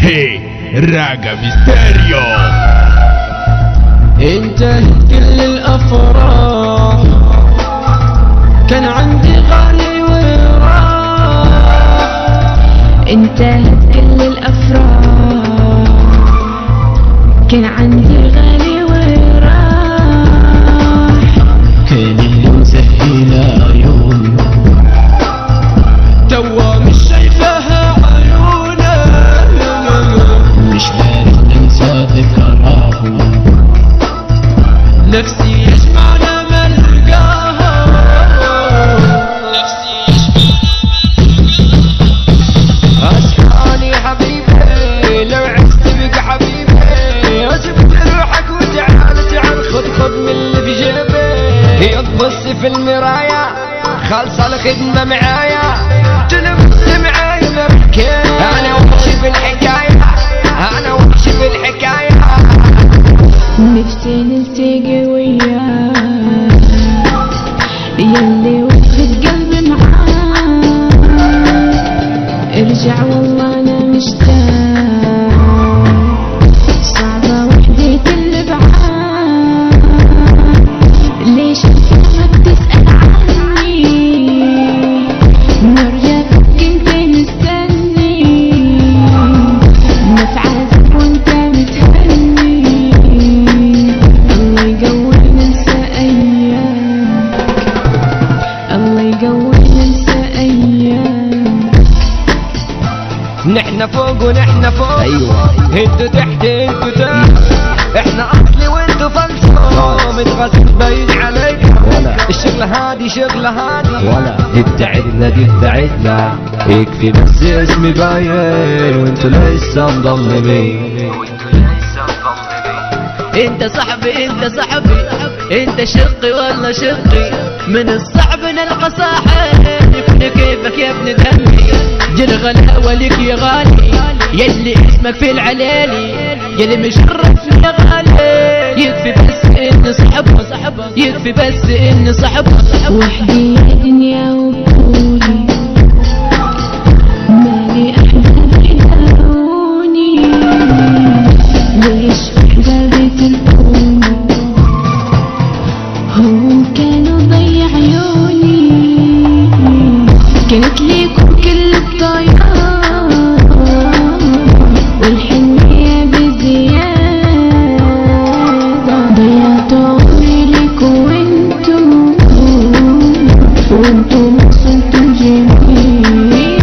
هي راقة ميستيريو. انتهت كل الافراح، كان عندي غالي وراح. انتهت كل الافراح، كان عندي غالي وراح. كان اللي مسهل عيون توا مش شايفاها عيونه، مش عارف ننسى ذكراهم، نفسي يجمعنا ما نلقاها، نفسي يجمعنا. اسمعني حبيبي لو عشت بك حبيبي، اسكت روحك وتعال تعال خذ من اللي في جيبي. يبص في المراية خالصة الخدمة معايا، تلبس معايا نبكي. انا وحشي في الحكاية، انا وحشي في الحكاية. نفسي نلتقي وياك يلي وقفت قلبي معاك. ارجع والله انا مشتاق، صعبة وحدي كل بعاد. ليش انت ما بتسأل عني؟ نرجعك انت مستني، نفعزك وانت متهني. الله يقوي ننسى ايامك، الله يقوي ننسى ايامك. نحن فوق ونحن فوق، ايوه انتو تحت انتو تحت، احنا اصلي وانتو فلسفة. متغسل باين عليك ولا الشغلة هادي شغلة هادي ولا ابتعدنا دي ابتعدنا. يكفي بس اسمي باين وانتو لسه مضلمين. انت صاحبي انت صاحبي، انت شقي ولا شقي. من الصعب نلقى صاحب يكون كيفك يا ابن دمي. جل غلا وليك يا غالي، يلي اسمك في العلالي، يلي مشرفني يا غالي. يكفي بس اني صاحبها، يكفي بس اني صاحبها. وحدي يا دنيا وبطولي، مالي احباب يداروني. ليش وحدة بتلقوني؟ هم كانوا ضيع عيوني، كانت ليكم كل الطيار والحنية بزيادة. ضيعتوا عمري ليكم وانتو ما صرتوا جميل.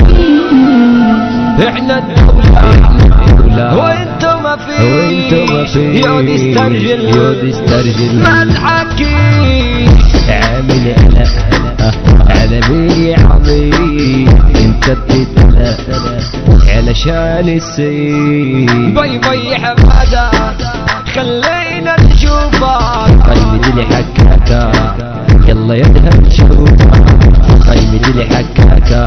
احنا الدولة وانتو ما في، يقعد يسترجل ما تحكي. عامل انا على مين عظيم، انت بتتلا علشان السيد. باي حمادة خلينا نشوفك، قلبي اللي حكاكا يلا يدها نشوفك. قلبي اللي حكاكا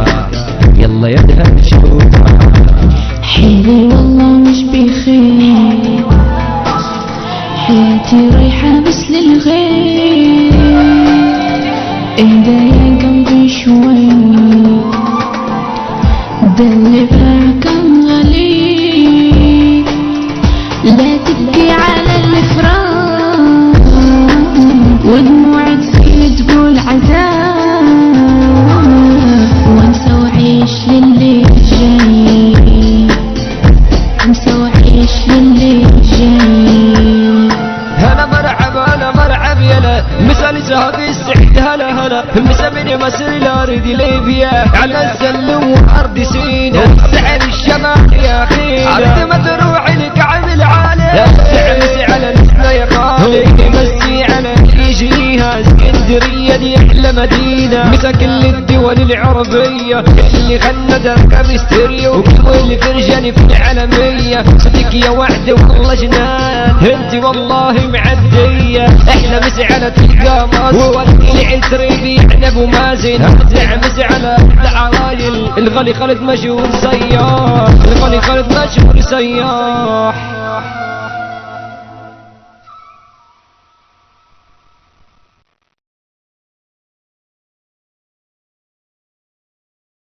يلا يدها نشوفك. حيلي والله مش بخير، حياتي رايحة بس للغير. اهدى يا قلبي شوي، ده اللي باع كان غالي. لا تبكي على الفراق ودموعك تسيل تقول عذاب. وانسى وعيش للي جاي، انسى وعيش للي جاي. انا مرحب يلا مثال زهقي السعد. هلا مسا من مصر الارض ليبيا، على السلم وارض سينا. سعر الشمال يا اخي عرض ما تروح لكعب العالم. مسي على نسنا يا خالي، مسي على يجيها اسكندريه دي احلى مدينه. مسا كل الدول العربيه اللي خندها ميستيريو، واللي فرجاني في العالميه. صدق يا وحده والله جنان، انت والله معديه. احنا مسي على القمص وودي العتريبي احنا ابو مازن. مسي على العرايل الغالي خالد مشهور سياح، الغالي خالد مشهور سياح.